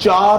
4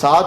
7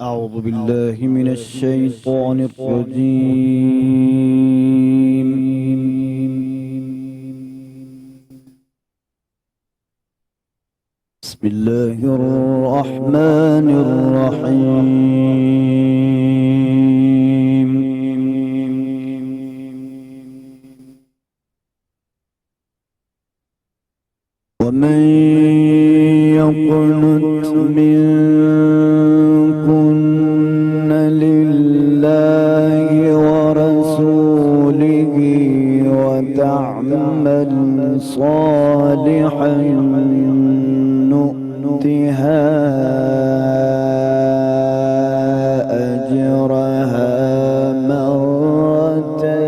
أعوذ بالله من الشيطان الرجيم بسم الله الرحمن الرحيم ومن يقنت منكن لله ورسوله وتعمل صالحا نؤتها أجرها مرتين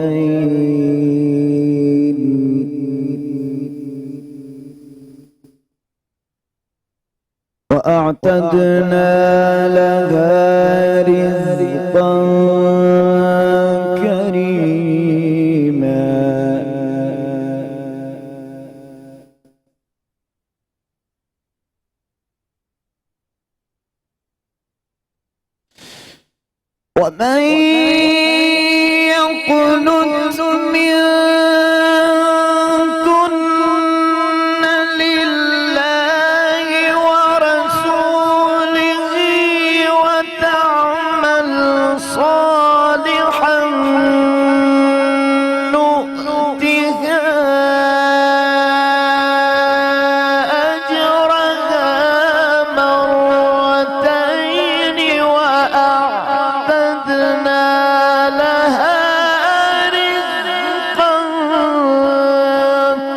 وأعتدنا لها رزقا كريما ومن يقنت منكن لله ورسوله وتعمل صالحا نؤتها أجرها مرتين وأعتدنا لها رزقا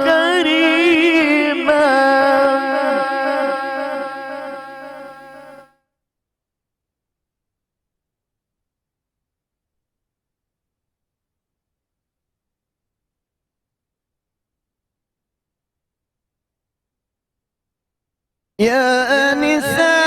كريما يا نساء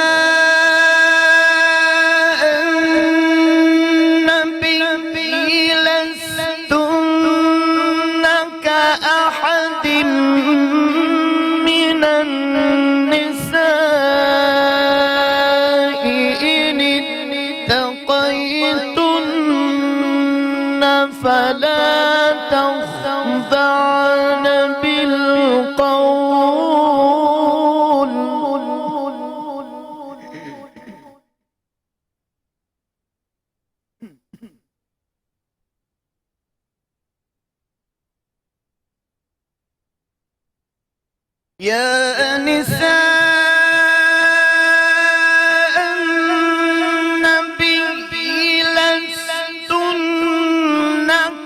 يا نساء النبي لستن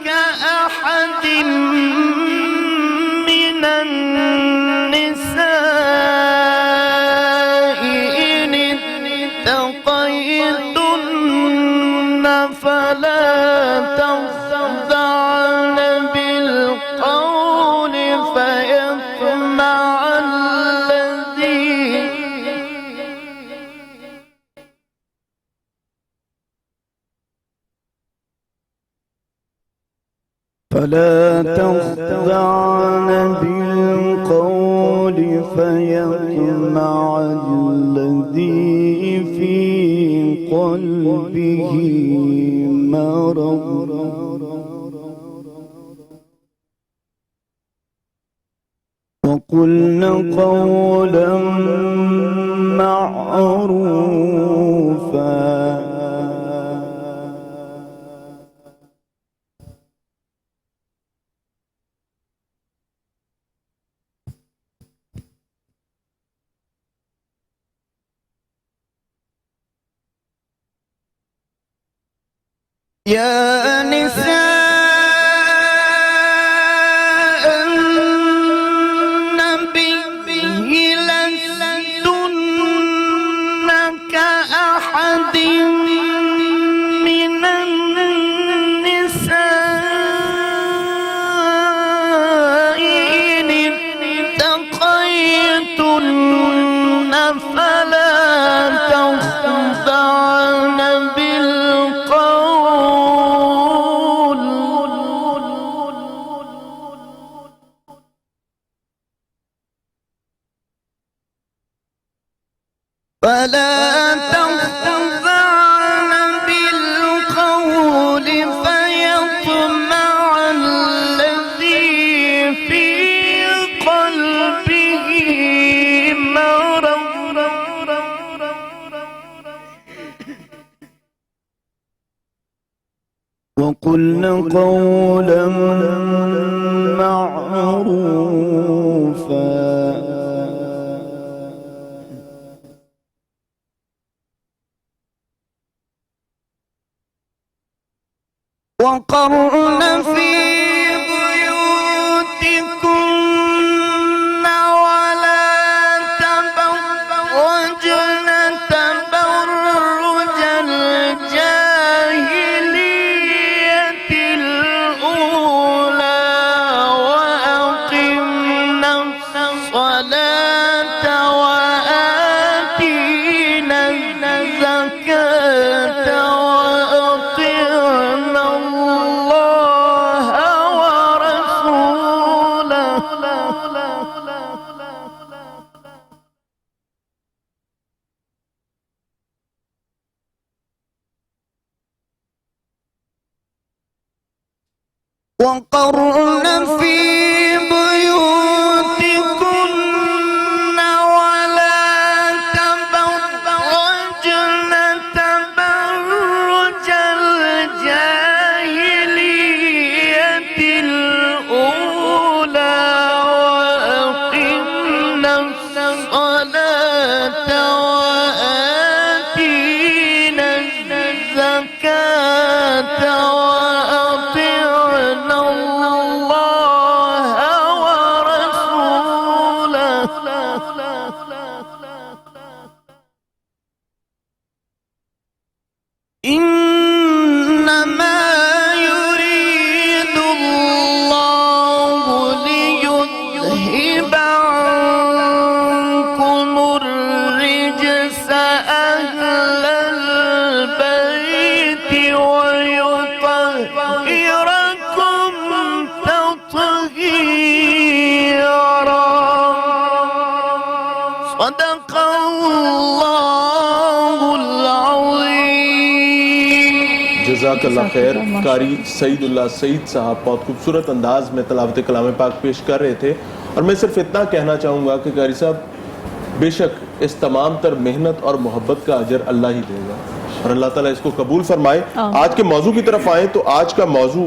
كأحد من النساء إن اتقيتن فلا تخضعن بالقول فيطمع فلا تخضعن بالقول فيطمع الذي في قلبه مرض وقلن قولا معروفا يا نساء النبي لستن كأحد من النساء إن اتقيتن فلا تخضعن بالقول فيطمع الذي في قلبه مرض وقلن قولا معروفا وقرن في بيوتكن ولا تبرجن تبرج الجاهلية الأولى وأقمنا الصلاة وآتينا الزكاة وأطعنا الله ورسوله وقرن في بيوتكن ولا تبرجن تبرج الجاهلية الأولى وأقمنا الصلاة وآتينا الزكاة وأطعنا الله ورسوله إنما يريد الله ليذهب عنكم الرجس أهل البيت ويطهركم تطهيرا صدق الله العظيم جزاک اللہ خیر. قاری سعید اللہ سعید صاحب بہت خوبصورت انداز میں تلاوت کلام پاک پیش کر رہے تھے اور میں صرف اتنا کہنا چاہوں گا کہ قاری صاحب بے شک اس تمام تر محنت اور محبت کا اجر اللہ ہی دے گا اور اللہ تعالیٰ اس کو قبول فرمائے. آج کے موضوع کی طرف آئیں تو آج کا موضوع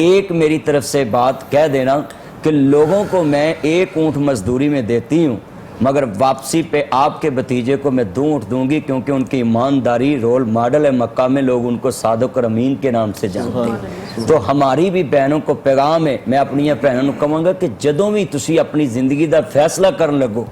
ایک میری طرف سے بات کہہ دینا کہ لوگوں کو میں 1 اونٹ مزدوری میں دیتی ہوں، مگر واپسی پہ آپ کے بھتیجے کو میں 2 اونٹ دوں گی، کیونکہ ان کی ایمانداری رول ماڈل ہے، مکہ میں لوگ ان کو صادق اور امین کے نام سے جانتے ہیں۔ تو ہماری بھی بہنوں کو پیغام ہے، میں اپنی بہنوں کو کہوں گا کہ جدوں بھی تسی اپنی زندگی دا فیصلہ کرن لگو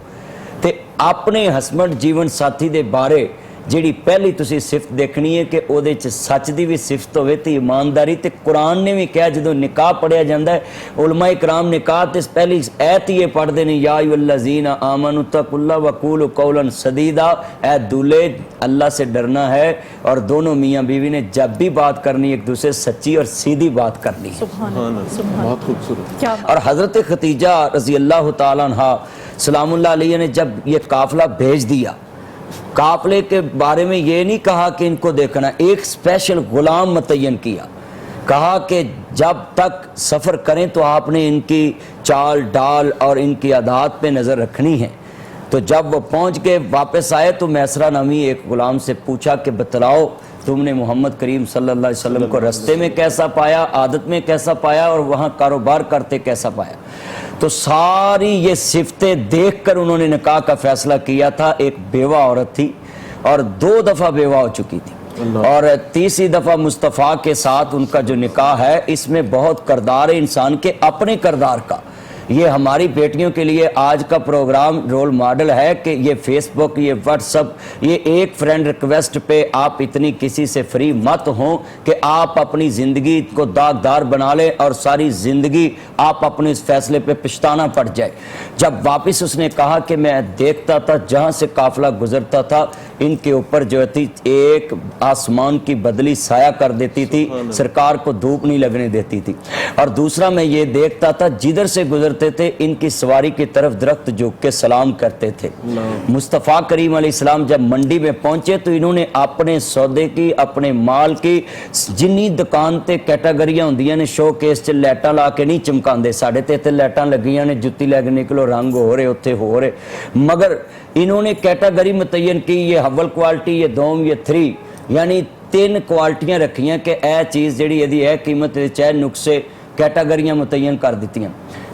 تے اپنے ہسبینڈ جیون ساتھی دے بارے جیڑی پہلی تسی صفت دیکھنی ہے کہ او دے چ سچ دی بھی صفت ہوئے تے ایمانداری، تے قرآن نے بھی کہا جدوں نکاح پڑھیا جاندہ ہے علماء اکرام نکاح تے پہلی ایت یہ پڑھ دینے یا ایھا الذین آمنوا اتقوا اللہ وقولوا قولا سدیدا، اے دولے اللہ سے ڈرنا ہے اور دونوں میاں بیوی نے جب بھی بات کرنی ایک دوسرے سچی اور سیدھی بات کرنی ہے۔ بہت خوبصورت۔ کیا اور حضرت خدیجہ رضی اللہ تعالیٰ عنہ سلام اللہ علیہ نے جب یہ قافلہ بھیج دیا، قافلے کے بارے میں یہ نہیں کہا کہ ان کو دیکھنا، ایک اسپیشل غلام متعین کیا، کہا کہ جب تک سفر کریں تو آپ نے ان کی چال ڈال اور ان کی عادات پہ نظر رکھنی ہے۔ تو جب وہ پہنچ کے واپس آئے تو میسرہ نامی ایک غلام سے پوچھا کہ بتلاؤ تم نے محمد کریم صلی اللہ علیہ وسلم کو رستے میں کیسا پایا، عادت میں کیسا پایا اور وہاں کاروبار کرتے کیسا پایا۔ تو ساری یہ صفتیں دیکھ کر انہوں نے نکاح کا فیصلہ کیا تھا۔ ایک بیوہ عورت تھی اور 2 دفعہ بیوہ ہو چکی تھی، اور 3ری دفعہ مصطفیٰ کے ساتھ ان کا جو نکاح ہے اس میں بہت کردار ہے انسان کے اپنے کردار کا۔ یہ ہماری بیٹیوں کے لیے آج کا پروگرام رول ماڈل ہے کہ یہ فیس بک، یہ واٹس اپ، یہ ایک فرینڈ ریکویسٹ پہ آپ اتنی کسی سے فری مت ہوں کہ آپ اپنی زندگی کو داغدار بنا لیں اور ساری زندگی آپ اپنے اس فیصلے پہ پچھتانا پڑ جائے۔ جب واپس اس نے کہا کہ میں دیکھتا تھا جہاں سے قافلہ گزرتا تھا ان کے اوپر جو تھی ایک آسمان کی بدلی سایہ کر دیتی تھی، سرکار کو دھوپ نہیں لگنے دیتی تھی، اور دوسرا میں یہ دیکھتا تھا جدھر سے گزرتے تھے ان کی سواری کی طرف درخت جھک کے سلام کرتے تھے۔ مصطفیٰ کریم علیہ السلام جب منڈی میں پہنچے تو انہوں نے اپنے سودے کی، اپنے مال کی جنی دکان تے کیٹاگریاں ہوندیاں نے شو کیس چ لیٹاں لا کے نہیں چمکاندے، ساڑھے تے لیٹاں لگیاں نے جتی لے کے نکلو رنگ ہو رہے اتھے ہو رہے، مگر انہوں نے کیٹاگری متعین کی، یہ اول کوالٹی، یہ دوم، یہ 3، یعنی 3 کوالٹیاں رکھیاں کہ اے چیز جڑی یہ ہے قیمت چاہے نقصے کیٹاگریاں متعین کر دیتی ہیں۔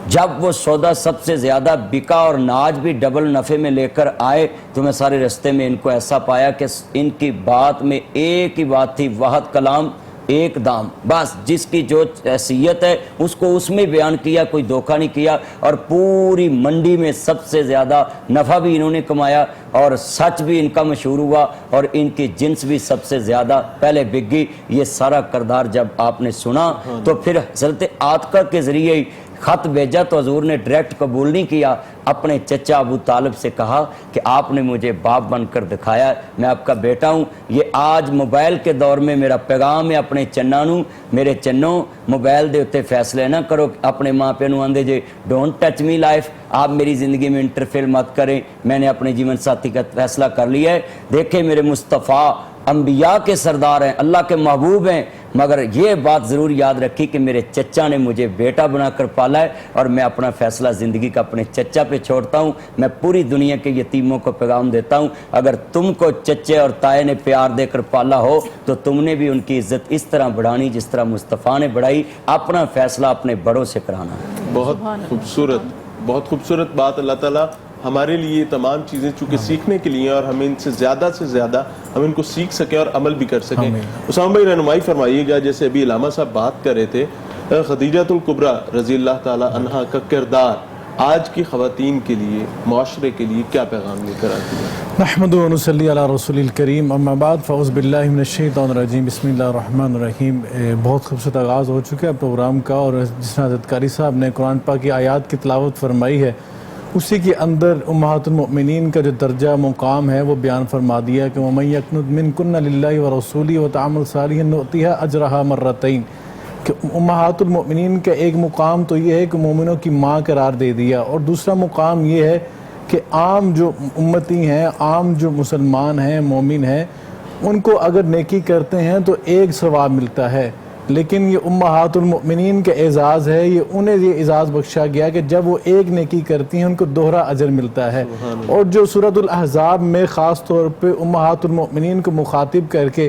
جب وہ سودا سب سے زیادہ بکا اور ناج بھی ڈبل نفع میں لے کر آئے تو میں سارے رستے میں ان کو ایسا پایا کہ ان کی بات میں ایک ہی بات تھی، واحد کلام ایک دام، بس جس کی جو حیثیت ہے اس کو اس میں بیان کیا، کوئی دھوکہ نہیں کیا، اور پوری منڈی میں سب سے زیادہ نفع بھی انہوں نے کمایا اور سچ بھی ان کا مشہور ہوا اور ان کی جنس بھی سب سے زیادہ پہلے بک گئی۔ یہ سارا کردار جب آپ نے سنا تو پھر حضرت عاتقہ کے ذریعے خط بھیجا تو حضور نے ڈائریکٹ قبول نہیں کیا، اپنے چچا ابو طالب سے کہا کہ آپ نے مجھے باپ بن کر دکھایا، میں آپ کا بیٹا ہوں۔ یہ آج موبائل کے دور میں میرا پیغام ہے اپنے چنانوں، میرے چنوں موبائل دے اتے فیصلے نہ کرو، اپنے ماں پہ نو آندے جے ڈونٹ ٹچ می لائف، آپ میری زندگی میں انٹرفیئر مت کریں، میں نے اپنے جیون ساتھی کا فیصلہ کر لیا ہے۔ دیکھیں میرے مصطفیٰ انبیاء کے سردار ہیں، اللہ کے محبوب ہیں، مگر یہ بات ضرور یاد رکھی کہ میرے چچا نے مجھے بیٹا بنا کر پالا ہے اور میں اپنا فیصلہ زندگی کا اپنے چچا پہ چھوڑتا ہوں۔ میں پوری دنیا کے یتیموں کو پیغام دیتا ہوں، اگر تم کو چچے اور تائے نے پیار دے کر پالا ہو تو تم نے بھی ان کی عزت اس طرح بڑھانی جس طرح مصطفیٰ نے بڑھائی، اپنا فیصلہ اپنے بڑوں سے کرانا ہے۔ بہت خوبصورت، بہت خوبصورت بات۔ اللہ تعالیٰ ہمارے لیے یہ تمام چیزیں چونکہ سیکھنے کے لیے اور ہمیں ان سے زیادہ ہم ان کو سیکھ سکیں اور عمل بھی کر سکیں۔ اسامہ بھائی رہنمائی فرمائیے گا، جیسے ابھی علامہ صاحب بات کر رہے تھے خدیجہ الکبریٰ رضی اللہ تعالی عنہا کا کردار آج کی خواتین کے لیے، معاشرے کے لیے کیا پیغام لے کر آتی ہے؟ نحمد و نصلی علی رسول الکریم، اما بعد فاعوذ باللہ من الشیطان الرجیم، بسم اللہ الرحمن الرحیم۔ بہت خوبصورت آغاز ہو چکا ہے پروگرام کا، اور جس میں حضرت قاری صاحب نے قرآن پاک کی آیات کی تلاوت فرمائی ہے اسی کے اندر امہات المؤمنین کا جو درجہ مقام ہے وہ بیان فرما دیا کہ وَمَن يَقْنُتْ مِنْكُنَّ لِلَّهِ وَرَسُولِهِ وَتَعْمَلْ صَالِحًا نُؤْتِهَا أَجْرَهَا مرتين، کہ امہات المؤمنین کا ایک مقام تو یہ ہے کہ مومنوں کی ماں قرار دے دیا، اور دوسرا مقام یہ ہے کہ عام جو امتی ہیں، عام جو مسلمان ہیں، مومن ہیں، ان کو اگر نیکی کرتے ہیں تو ایک ثواب ملتا ہے، لیکن یہ امہات المؤمنین کا اعزاز ہے، یہ انہیں یہ اعزاز بخشا گیا کہ جب وہ ایک نیکی کرتی ہیں ان کو دوہرا اجر ملتا ہے۔ اور جو سورۃ الاحزاب میں خاص طور پہ امہات المؤمنین کو مخاطب کر کے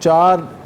4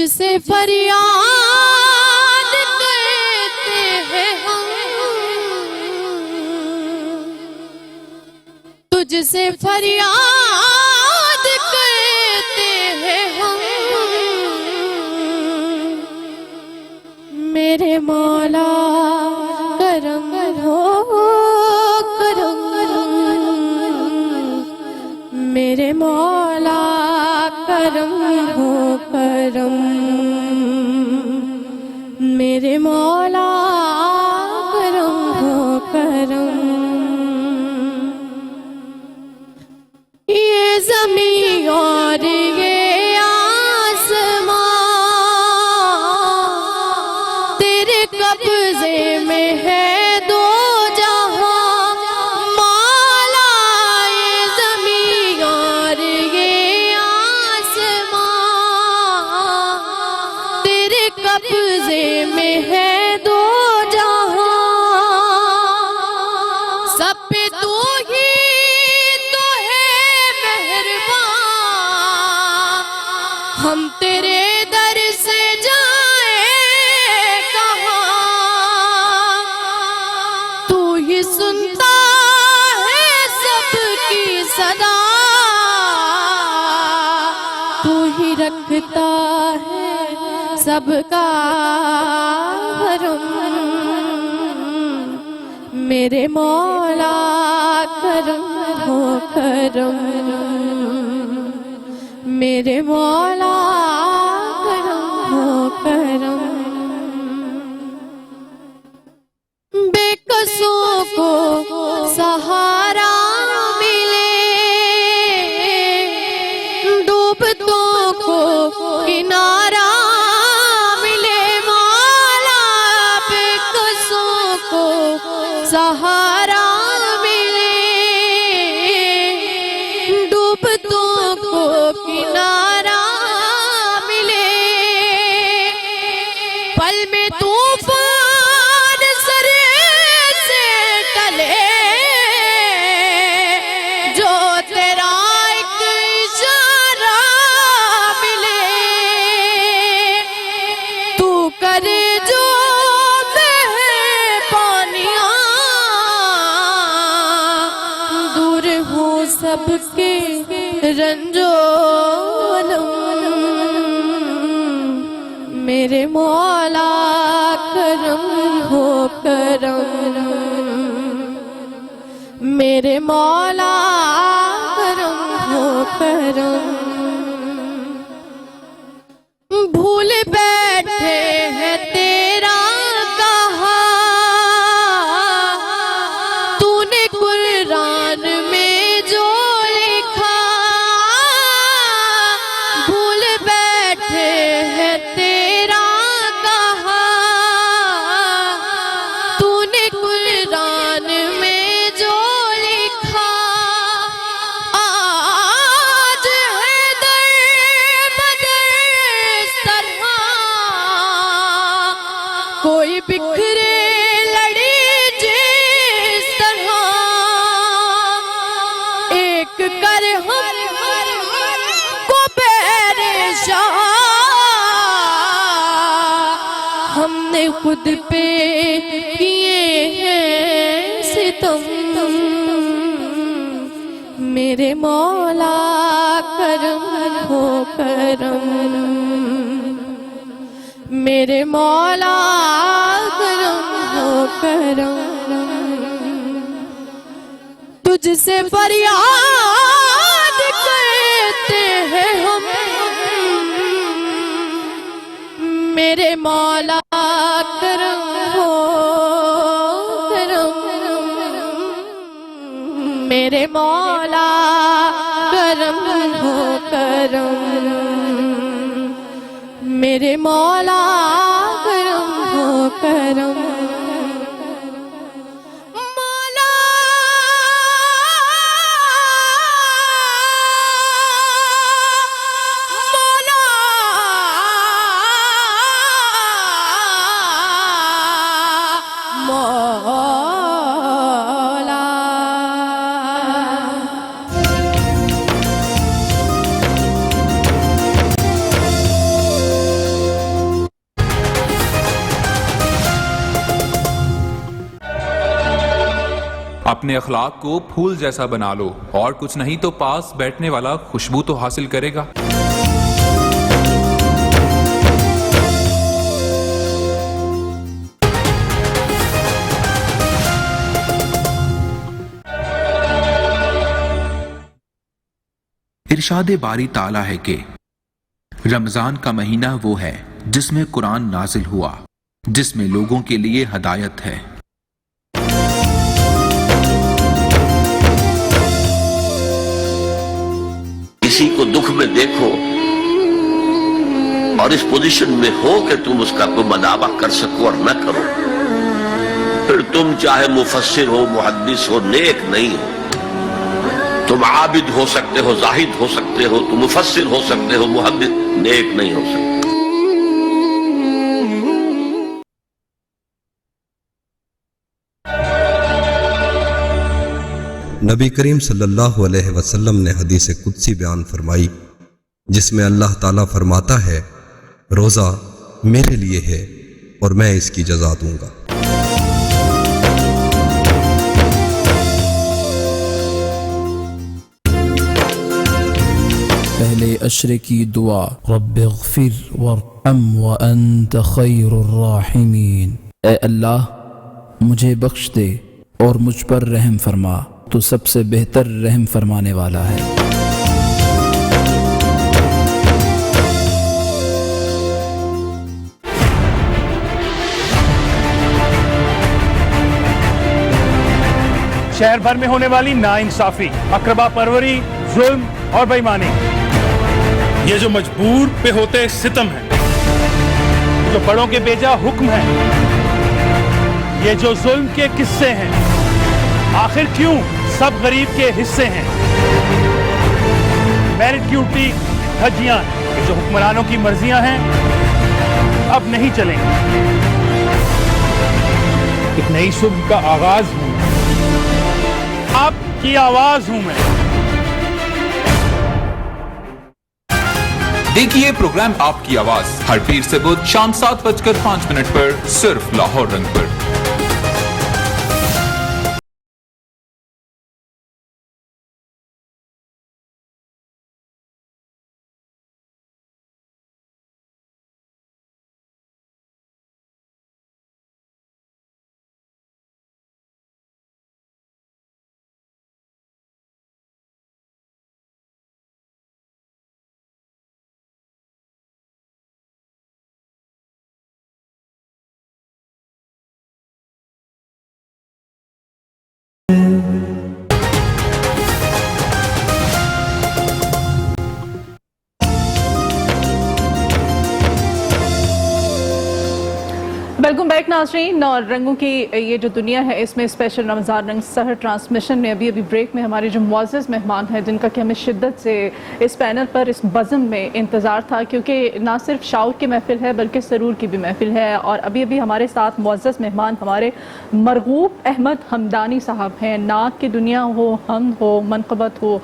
تجھ سے فریاد کرتے ہیں ہم، تجھ سے فریاد کرتے ہیں ہم، میرے مولا کرم ہو کرم، میرے مولا کرم ہو کرم، میرے مولا کرم ہو کرم، یہ زمین اور یہ آسمان تیرے قبضے میں ہے دو جہاں مولا، یہ زمین اور یہ آسمان تیرے قبضے میں ہے دو جہاں، سب پہ تو ہی تو ہے مہربان، ہم تیرے در سے جائیں کہاں، تو ہی سنتا ہے سب کی صدا، تو ہی رکھتا ہے سب کا حرم، میرے مولا کرم ہو کرم، میرے مولا کرم ہو کرم، بے قصوں کو سہارا ملے، ڈوبتوں کو کنارہ ملے، مولا بے قصوں کو سہارا ملے، ڈوبتوں کو کنارہ ملے، پل میں طوفان سر سے ٹلے، جو تیرا ایک اشارہ ملے، تو کرے جو مہربانیاں، دور ہوں سب کے رنج و الم، میرے مولا کرم ہو کرم، میرے مولا کرم ہو کرم، بھول بیٹھے ہیں تیرا کہا، تو نے قرآن میں جو لکھا، بھول بیٹھے ہیں تیرا کہا، تو نے قرآن میں جو لکھا، آج ہے در بدر اس طرح، کوئی بکھرے لڑی جس طرح، ایک کر ہم کو بیر شاہ، ہم نے خود پہ کیے ہیں ستم، میرے مولا کرم ہو کرم، میرے مولا کرم ہو کرم، تجھ سے فریاد کرتے ہیں ہم، میرے مولا کرم ہو کرم، میرے مولا کرم ہو کرم، میرے مولا کرم ہو کرم، مولا مولا اپنے اخلاق کو پھول جیسا بنا لو، اور کچھ نہیں تو پاس بیٹھنے والا خوشبو تو حاصل کرے گا۔ ارشاد باری تعالیٰ ہے کہ رمضان کا مہینہ وہ ہے جس میں قرآن نازل ہوا، جس میں لوگوں کے لیے ہدایت ہے۔ کسی کو دکھ میں دیکھو اور اس پوزیشن میں ہو کہ تم اس کا کوئی مداوع کر سکو اور نہ کرو، پھر تم چاہے مفسر ہو، محدث ہو، نیک نہیں ہو۔ تم عابد ہو سکتے ہو، زاہد ہو سکتے ہو، تم مفسر ہو سکتے ہو، محدث، نیک نہیں ہو سکتے۔ نبی کریم صلی اللہ علیہ وسلم نے حدیث قدسی بیان فرمائی، جس میں اللہ تعالیٰ فرماتا ہے روزہ میرے لیے ہے اور میں اس کی جزا دوں گا۔ پہلے عشرے کی دعا، رب اغفر وارحم وانت خیر الراحمین، اے اللہ مجھے بخش دے اور مجھ پر رحم فرما، تو سب سے بہتر رحم فرمانے والا ہے۔ شہر بھر میں ہونے والی ناانصافی، اقربا پروری، ظلم اور بےایمانی، یہ جو مجبور پہ ہوتے ستم ہے، جو بڑوں کے بیجا حکم ہے، یہ جو ظلم کے قصے ہیں، آخر کیوں سب غریب کے حصے ہیں؟ میرٹ ڈیوٹی دھجیاں، یہ جو حکمرانوں کی مرضیاں ہیں اب نہیں چلیں گی۔ ایک نئی صبح کا آغاز ہوں میں، آپ کی آواز ہوں میں۔ دیکھیے پروگرام آپ کی آواز ہر پیر سے بدھ شام 7:05 پر صرف لاہور رنگ پر۔ ویلکم بیک ناظرین، اور رنگوں کی یہ جو دنیا ہے اس میں اسپیشل رمضان رنگ سحر ٹرانسمیشن میں ابھی بریک میں ہمارے جو معزز مہمان ہیں جن کا کہ ہمیں شدت سے اس پینل پر اس بزم میں انتظار تھا، کیونکہ نہ صرف شعور کی محفل ہے بلکہ سرور کی بھی محفل ہے، اور ابھی ہمارے ساتھ معزز مہمان ہمارے مرغوب احمد حمدانی صاحب ہیں۔ نعت کی دنیا ہو، حمد ہو، منقبت ہو،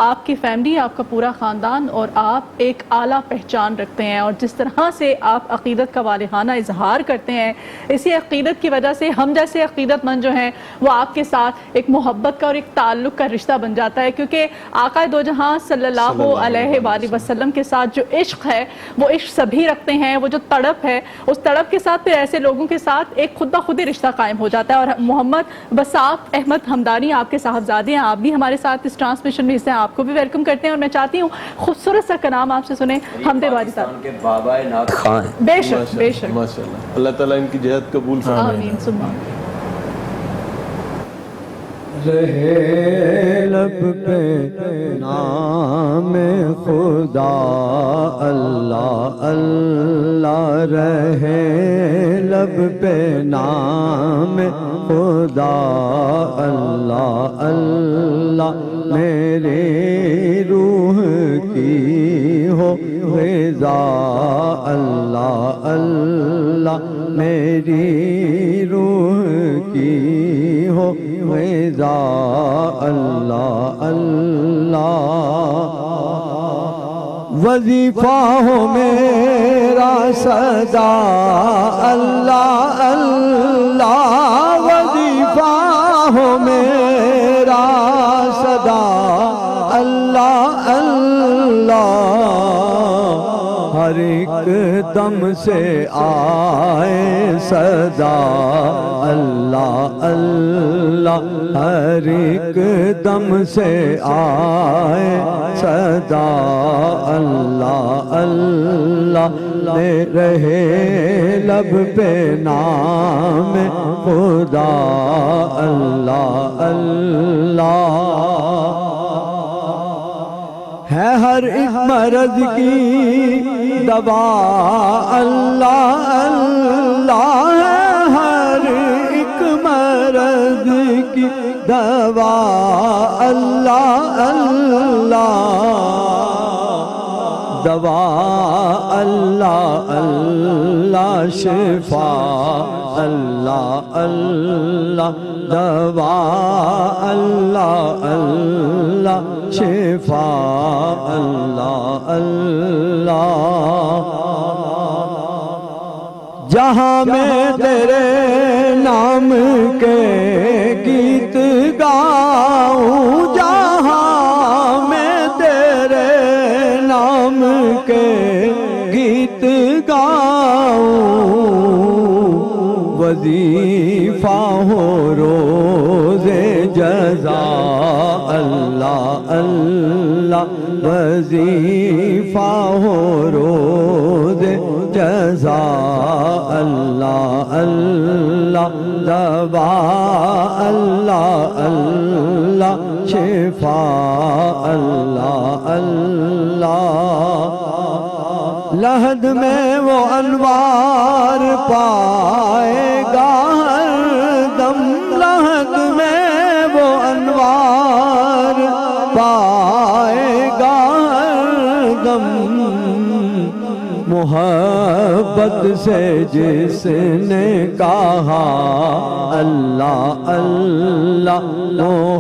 آپ کی فیملی، آپ کا پورا خاندان اور آپ ایک اعلیٰ پہچان رکھتے ہیں، اور جس طرح سے آپ عقیدت کا والہانہ اظہار کرتے ہیں، اسی عقیدت کی وجہ سے ہم جیسے عقیدت مند جو ہیں وہ آپ کے ساتھ ایک محبت کا اور ایک تعلق کا رشتہ بن جاتا ہے، کیونکہ آقا دو جہاں صلی اللہ علیہ وآلہ وسلم کے ساتھ جو عشق ہے وہ عشق سبھی رکھتے ہیں، وہ جو تڑپ ہے اس تڑپ کے ساتھ پھر ایسے لوگوں کے ساتھ ایک خود بخود ہی رشتہ قائم ہو جاتا ہے۔ اور محمد بساط احمد حمدانی آپ کے صاحبزادے ہیں، آپ بھی ہمارے ساتھ اس ٹرانسمیشن میں حصہ ہیں، آپ کو بھی ویلکم کرتے ہیں، اور میں چاہتی ہوں خوبصورت سا کلام آپ سے سنیں حمد باری صاحب کے بابا نعت خواں ہیں۔ بے شک بے شک، ماشاءاللہ، اللہ تعالیٰ ان کی جہد قبول فرمائے۔ آمین ثم آمین۔ رہے لب پہ نام خدا اللہ اللہ، رہے لب پہ نام خدا اللہ اللہ، میری روح کی ہو رضا اللہ اللہ، میری روح کی ہو رضا اللہ اللہ، وظیفہ ہو میرا صدا اللہ اللہ، وظیفہ ہو میرا صدا اللہ اللہ ہر ایک دم سے آئے صدا اللہ اللہ ہر ایک دم سے آئے صدا اللہ اللہ لے رہے لب پہ نام خدا اللہ اللہ ہے ہر ایک مرض کی دوا اللہ اللہ ہے ہر ایک مرض کی دوا اللہ اللہ دوا اللہ اللہ شفا اللہ اللہ دوا اللہ اللہ شفا اللہ اللہ جہاں میں تیرے نام کے گیت گاؤں جہاں میں تیرے نام کے گیت گاؤں وظیفہ ہو روز جزا اللہ اللہ وظیفہ ہو روز جزا اللہ اللہ دوا اللہ اللہ شفا اللہ اللہ لحد میں وہ انوار پائے گا ہر دم لحد میں وہ انوار پائے گا ہر دم محبت سے جس نے کہا اللہ اللہ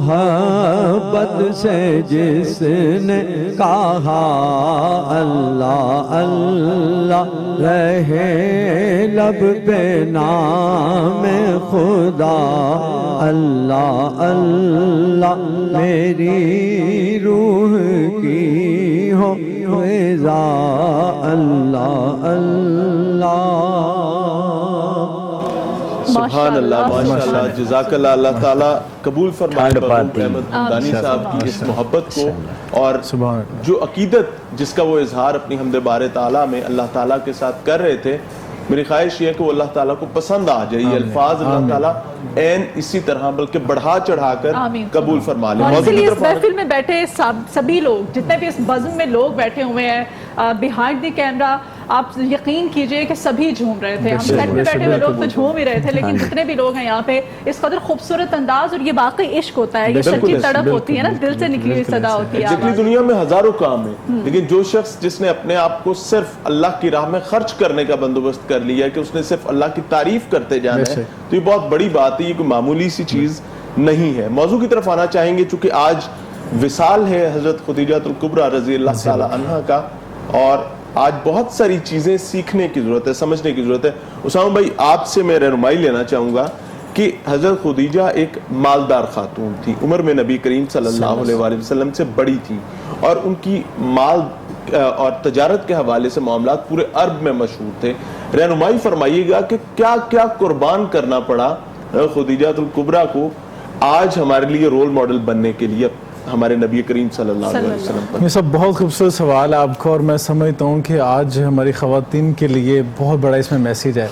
محبت سے جس نے کہا اللہ اللہ رہے لب پہ نام خدا اللہ اللہ میری روح کی ہو رضا اللہ اللہ سبحان اللہ ماشاءاللہ جزاک اللہ اللہ تعالیٰ قبول فرمائے مرحوم احمد حمدانی صاحب کی اس محبت کو اور جو عقیدت جس کا وہ اظہار اپنی حمد بار تعالیٰ میں اللہ تعالیٰ کے ساتھ کر رہے تھے میری خواہش یہ ہے کہ وہ اللہ تعالیٰ کو پسند آ جائے یہ الفاظ اللہ تعالیٰ این اسی طرح بلکہ بڑھا چڑھا کر قبول فرما لیں اور اسی لیے اس محفل میں بیٹھے سبھی لوگ جتنے بھی اس بزم میں لوگ بیٹھے ہوئے ہیں بیہائنڈ دی کیمرہ آپ یقین کیجئے کہ سبھی جھوم رہے تھے ہم سیٹ میں بیٹھے ہوئے لوگ تو جھوم ہی رہے تھے لیکن جتنے بھی لوگ ہیں یہاں پہ اس قدر خوبصورت انداز اور یہ واقعی عشق ہوتا ہے یہ سچی تڑپ ہوتی ہے نا دل سے نکلی ہوئی صدا ہوتی ہے جتنی دنیا میں ہزاروں کام ہیں لیکن جو شخص جس نے اپنے آپ کو صرف اللہ کی راہ میں خرچ کرنے کا بندوبست کر لیا کہ اس نے صرف اللہ کی تعریف کرتے جانا ہے تو یہ بہت بڑی بات ہے یہ کوئی معمولی سی چیز نہیں ہے موضوع کی طرف آنا چاہیں گے چونکہ آج وصال ہے حضرت خدیجہ الکبریٰ رضی اللہ تعالی عنہا کا اور آج بہت ساری چیزیں سیکھنے کی ضرورت ہے سمجھنے کی ضرورت ہے اسامہ بھائی آپ سے میں رہنمائی لینا چاہوں گا کہ حضرت خدیجہ ایک مالدار خاتون تھی عمر میں نبی کریم صلی اللہ علیہ وآلہ وسلم سے بڑی تھی اور ان کی مال اور تجارت کے حوالے سے معاملات پورے عرب میں مشہور تھے رہنمائی فرمائیے گا کہ کیا کیا قربان کرنا پڑا خدیجہ الکبریٰ کو آج ہمارے لیے رول ماڈل بننے کے لیے ہمارے نبی کریم صلی اللہ علیہ وسلم پر یہ سب بہت خوبصورت سوال ہے آپ کو اور میں سمجھتا ہوں کہ آج ہماری خواتین کے لیے بہت بڑا اس میں میسیج ہے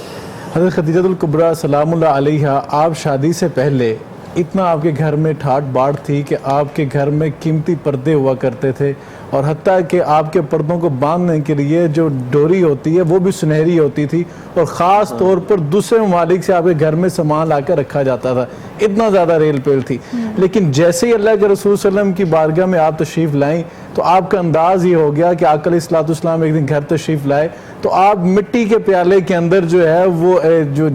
حضرت خدیجہ الکبریٰ سلام اللہ علیہا آپ شادی سے پہلے اتنا آپ کے گھر میں ٹھاٹ باٹ تھی کہ آپ کے گھر میں قیمتی پردے ہوا کرتے تھے اور حتیٰ کہ آپ کے پردوں کو باندھنے کے لیے جو ڈوری ہوتی ہے وہ بھی سنہری ہوتی تھی اور خاص طور پر دوسرے ممالک سے آپ کے گھر میں سامان لا کر رکھا جاتا تھا اتنا زیادہ ریل پیل تھی لیکن جیسے ہی اللہ کے رسول صلی اللہ علیہ وسلم کی بارگاہ میں آپ تشریف لائیں تو آپ کا انداز یہ ہو گیا کہ آقا علیہ الصلوۃ والسلام ایک دن گھر تشریف لائے تو آپ مٹی کے پیالے کے اندر جو ہے وہ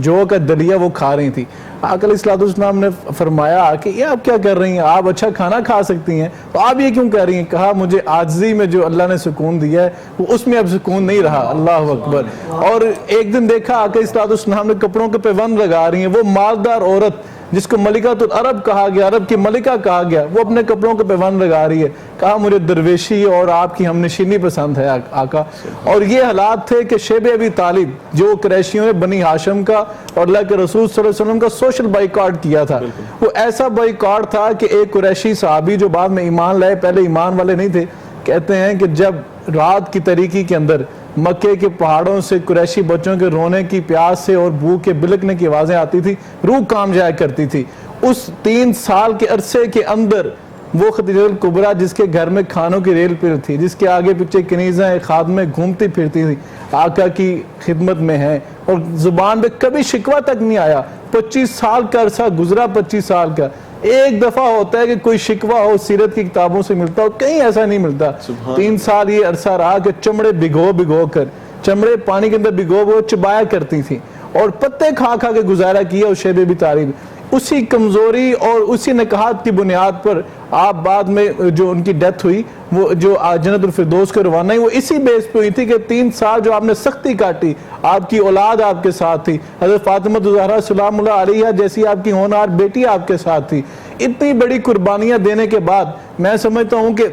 جو کا دلیا وہ کھا رہی تھی آقا علیہ الصلوۃ والسلام نے فرمایا کہ یہ آپ کیا کر رہی ہیں آپ اچھا کھانا کھا سکتی ہیں تو آپ یہ کیوں کر رہی ہیں کہا مجھے عاجزی میں جو اللہ نے سکون دیا ہے وہ اس میں اب سکون نہیں رہا اللہ اکبر اور ایک دن دیکھا آقا علیہ الصلوۃ والسلام نے کپڑوں کے پیوند لگا رہی ہیں وہ مالدار عورت جس کو ملکۃ العرب کہا گیا، عرب کی ملکہ کہا گیا، وہ اپنے کپڑوں کو پیوند لگا رہی ہے، کہا مجھے درویشی اور آپ کی ہم نشینی پسند ہے آقا. اور یہ حالات تھے کہ شیب ابی طالب جو قریشیوں نے بنی ہاشم کا اور اللہ کے رسول صلی اللہ علیہ وسلم کا سوشل بائیکاٹ کیا تھا. وہ ایسا بائیکاٹ تھا کہ ایک قریشی صحابی جو بعد میں ایمان لائے، پہلے ایمان والے نہیں تھے، کہتے ہیں کہ جب رات کی تاریکی کے اندر مکے کے پہاڑوں سے قریشی بچوں کے رونے کی پیاس سے اور بھوک کے بلکنے کی آوازیں آتی تھی، روح کام جایا کرتی تھی. اس 3 سال کے عرصے کے اندر وہ خدیجہ الکبریٰ جس کے گھر میں کھانوں کی ریل پھر تھی، جس کے آگے پیچھے کنیزیں خادمیں گھومتی پھرتی تھی، آقا کی خدمت میں ہیں اور زبان پہ کبھی شکوہ تک نہیں آیا. 25 سال کا عرصہ گزرا، 25 سال کا ایک دفعہ ہوتا ہے کہ کوئی شکوہ ہو سیرت کی کتابوں سے ملتا ہو، کہیں ایسا نہیں ملتا. 3 سال یہ عرصہ رہا کہ چمڑے بھگو کر، چمڑے پانی کے اندر بھگو چبایا کرتی تھی اور پتے کھا کے گزارا کیا اس شیب ابی طالب. اسی کمزوری اور اسی نکاحت کی بنیاد پر آپ بعد میں جو ان کی ڈیتھ ہوئی، وہ جو جنت الفردوس کے روانہ ہوئی، وہ اسی بیس پہ ہوئی تھی کہ 3 سال جو آپ نے سختی کاٹی، آپ کی اولاد آپ کے ساتھ تھی، حضرت فاطمہ الزہرا سلام اللہ علیہا جیسی آپ کی ہونہار بیٹی آپ کے ساتھ تھی. اتنی بڑی قربانیاں دینے کے بعد میں سمجھتا ہوں کہ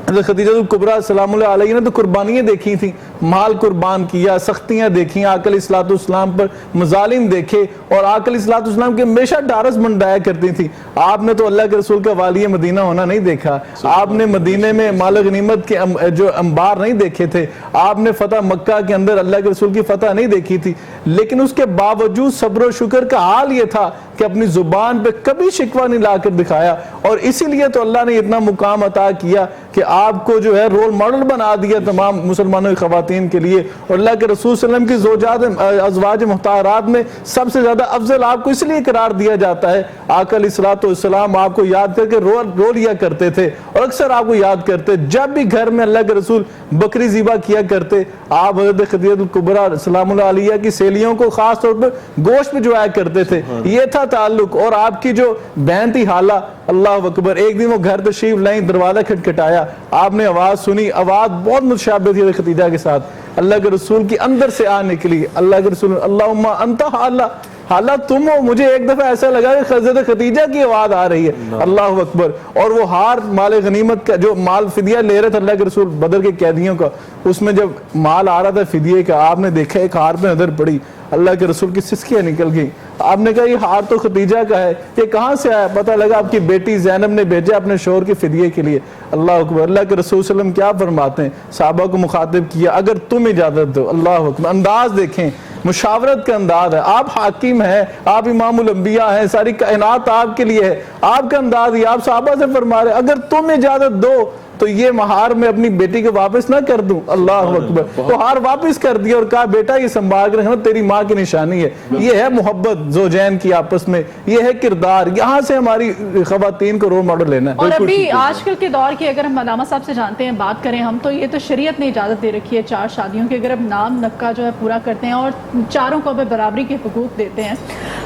حضرت خدیجہ الکبریٰ سلام اللہ علیہ نے تو قربانیاں دیکھی تھیں، مال قربان کیا، سختیاں دیکھیں، آقا علیہ السلام پر مظالم دیکھے اور آقا علیہ السلام کے ہمیشہ ڈھارس منڈایا کرتی تھی. آپ نے تو اللہ کے رسول کا والی مدینہ ہونا نہیں دیکھا، آپ نے مدینے میں مال غنیمت کے جو انبار نہیں دیکھے تھے، آپ نے فتح مکہ کے اندر اللہ کے رسول کی فتح نہیں دیکھی تھی، لیکن اس کے باوجود صبر و شکر کا حال یہ تھا کہ اپنی زبان پہ کبھی شکوہ نہیں لا کر دکھایا. اور اسی لیے تو اللہ نے اتنا مقام عطا کیا کہ آپ کو جو ہے رول ماڈل بنا دیا تمام مسلمانوں کی خواتین کے لیے. اور اللہ کے رسول صلی اللہ علیہ وسلم کی زوجات ازواج مطہرات میں سب سے زیادہ افضل آپ کو اس لیے قرار دیا جاتا ہے. آقا علیہ السلام آپ کو یاد کر کے رو لیا کرتے تھے اور اکثر آپ کو یاد کرتے. جب بھی گھر میں اللہ کے رسول بکری ذبح کیا کرتے، آپ حضرت خدیجہ الکبریٰ سلام اللہ علیہ کی سہیلیوں کو خاص طور پر گوشت بھجوایا کرتے تھے. یہ تھا تعلق. اور آپ کی جو بہن تھی حالہ، اللہ اکبر، ایک دن وہ گھر تشریف لائیں، دروازہ کھٹکھٹایا، آپ نے آواز سنی، آواز بہت متشابہ تھی خدیجہ کے ساتھ. اللہ کے رسول کی اندر سے آ نکلی، اللہ کے رسول اللہم انت حالہ، حالہ تم ہو. مجھے ایک دفعہ ایسا لگا کہ حضرت خدیجہ کی آواز آ رہی ہے. اللہ اکبر. اور وہ ہار مال غنیمت کا جو مال فدیہ لے رہے تھے اللہ کے رسول بدر کے قیدیوں کا، اس میں جب مال آ رہا تھا فدیے کا، آپ نے دیکھا ایک ہار پہ نظر پڑی، اللہ کے رسول کی سسکیاں نکل گئی. آپ نے کہا یہ ہار تو خدیجہ کا ہے، یہ کہاں سے آیا؟ پتہ لگا آپ کی بیٹی زینب نے بھیجا اپنے شوہر کے فدیے کے لیے. اللہ اکبر. اللہ کے رسول صلی اللہ علیہ وسلم کیا فرماتے ہیں؟ صحابہ کو مخاطب کیا، اگر تم اجازت دو. اللہ اکبر. انداز دیکھیں، مشاورت کا انداز ہے. آپ حاکم ہیں، آپ امام الانبیاء ہیں، ساری کائنات آپ کے لیے ہے، آپ کا انداز ہی. آپ صحابہ سے فرما رہے اگر تم اجازت دو تو یہ مہار میں اپنی بیٹی کو واپس نہ کر دوں. اللہ اکبر. تو ہار واپس کر دیا اور کہا بیٹا یہ سنبھال کر رکھنا، تیری ماں کی نشانی ہے. یہ ہے محبت زوجین کی آپس میں، یہ ہے کردار. یہاں سے ہماری خواتین کو رول ماڈل لینا ہے. اور ابھی آج کل کے دور کی اگر ہم علامہ صاحب سے جانتے ہیں بات کریں ہم، تو یہ تو شریعت نے اجازت دے رکھی ہے 4 شادیوں کی، اگر اب نام نکا جو ہے پورا کرتے ہیں اور چاروں کو برابری کے حقوق دیتے ہیں.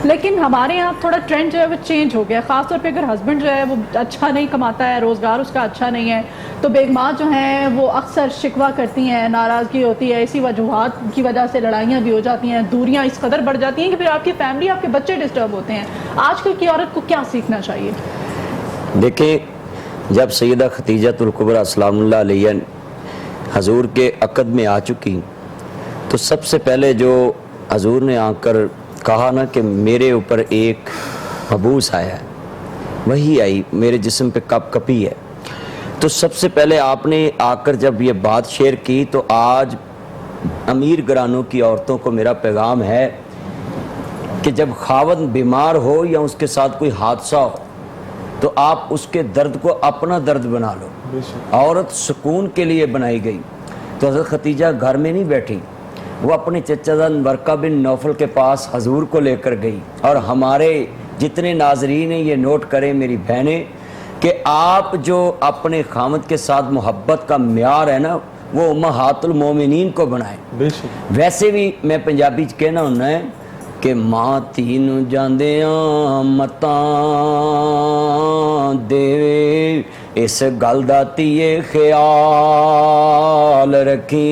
لیکن ہمارے یہاں تھوڑا ٹرینڈ جو ہے وہ چینج ہو گیا، خاص طور پہ اگر ہسبینڈ جو ہے وہ اچھا نہیں کماتا ہے، روزگار اس کا اچھا نہیں ہے، تو بیگمات جو ہیں وہ اکثر شکوہ کرتی ہیں، ناراضگی ہوتی ہے، اسی وجوہات کی وجہ سے لڑائیاں بھی ہو جاتی ہیں، دوریاں اس قدر بڑھ جاتی ہیں کہ پھر آپ کی فیملی، آپ کے بچے ڈسٹرب ہوتے ہیں. آج کل کی عورت کو کیا سیکھنا چاہیے؟ دیکھیں، جب سیدہ خدیجہ الکبریٰ سلام اللہ علیہ حضور کے عقد میں آ چکی تو سب سے پہلے جو حضور نے آ کر کہا نا کہ میرے اوپر ایک مبوس آیا ہے، وہی آئی میرے جسم پہ کپ کپی ہے. تو سب سے پہلے آپ نے آ کر جب یہ بات شیئر کی تو آج امیر گرانوں کی عورتوں کو میرا پیغام ہے کہ جب خاوند بیمار ہو یا اس کے ساتھ کوئی حادثہ ہو تو آپ اس کے درد کو اپنا درد بنا لو. عورت سکون کے لیے بنائی گئی. تو حضرت خدیجہ گھر میں نہیں بیٹھی، وہ اپنے چچا زن ورقہ بن نوفل کے پاس حضور کو لے کر گئی. اور ہمارے جتنے ناظرین ہیں یہ نوٹ کریں میری بہنیں کہ آپ جو اپنے خامد کے ساتھ محبت کا معیار ہے نا وہ امہات المومنین کو بنائیں. ویسے بھی میں پنجابی چ کہنا ہونا ہے کہ ماں تین جاندیاں متاں دے، اس گل دا تیے خیال رکھی،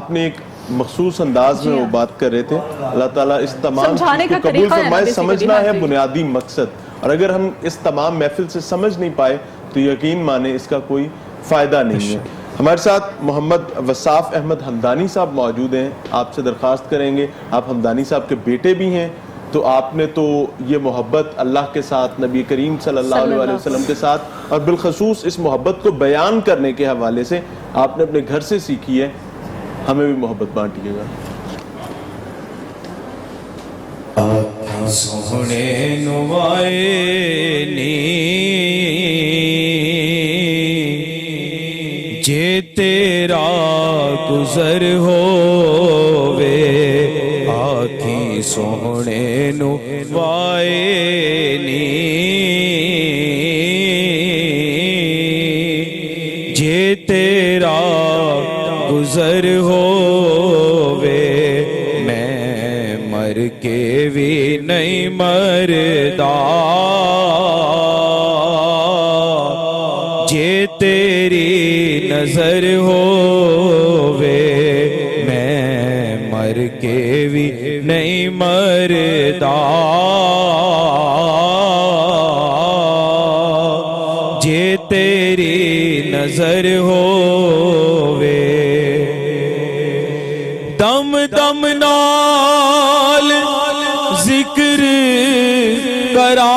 اپنے ایک مخصوص انداز میں وہ بات کر رہے تھے. اللہ تعالیٰ اس تمام سمجھانے چیز کا کو قبول طریقہ ہے نا فرمائے. basically. سمجھنا ہاں ہے جی. بنیادی مقصد, اور اگر ہم اس تمام محفل سے سمجھ نہیں پائے تو یقین مانیں اس کا کوئی فائدہ نہیں ہے. ہمارے ساتھ محمد وصاف احمد حمدانی صاحب موجود ہیں. آپ سے درخواست کریں گے, آپ حمدانی صاحب کے بیٹے بھی ہیں, تو آپ نے تو یہ محبت اللہ کے ساتھ, نبی کریم صلی اللہ علیہ وسلم کے ساتھ, اور بالخصوص اس محبت کو بیان کرنے کے حوالے سے آپ نے اپنے گھر سے سیکھی ہے. ہمیں بھی محبت بانٹیے گا. سونے نوائے نی جے تیرا گزر ہووے, آکھی سونے نوائے نی جے تیرا گزر ہووے, میں مر کے بھی نہیں مردا جے تیری نظر ہووے, میں مر کے بھی نہیں مردا جے تیری نظر ہووے. دم دم نال ذکر کرا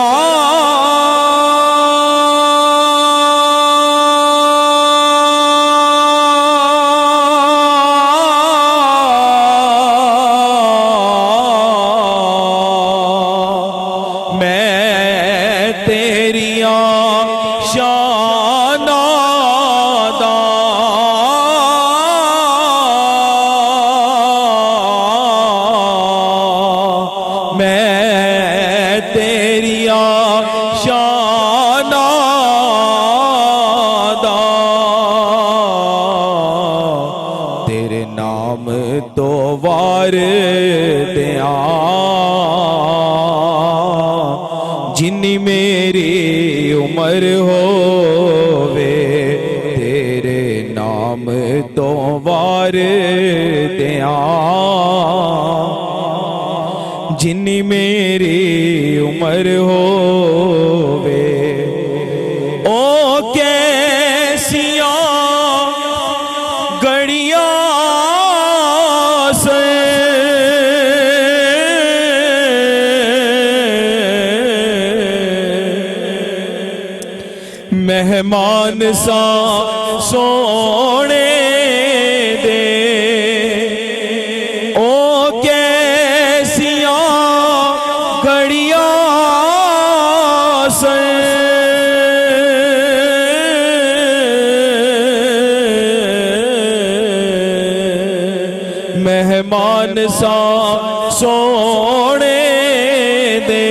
میں تیریاں شاناں تیرے نام تو وار دیاں جنی میری عمر ہووے, تیرے نام تو وار دیاں جنی میری عمر ہووے. او کیسیاں گڑیاں سے مہمان سا سونے دے, او کیسیاں گھڑیاں سے مہمان سا سونے دے,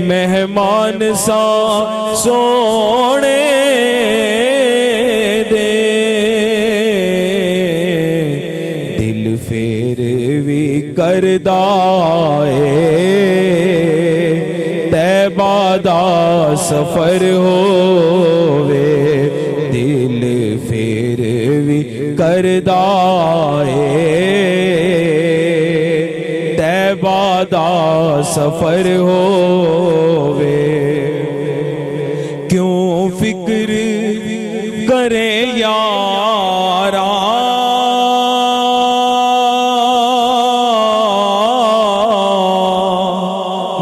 مہمان سا سونے دے. دل پھر بھی کردا اے طیبہ دا سفر ہووے, دل پھر بھی کردا اے طیبہ دا سفر ہووے. کیوں فکر کرے یاراں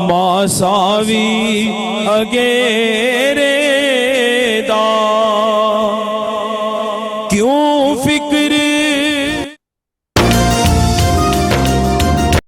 ماساوی اگے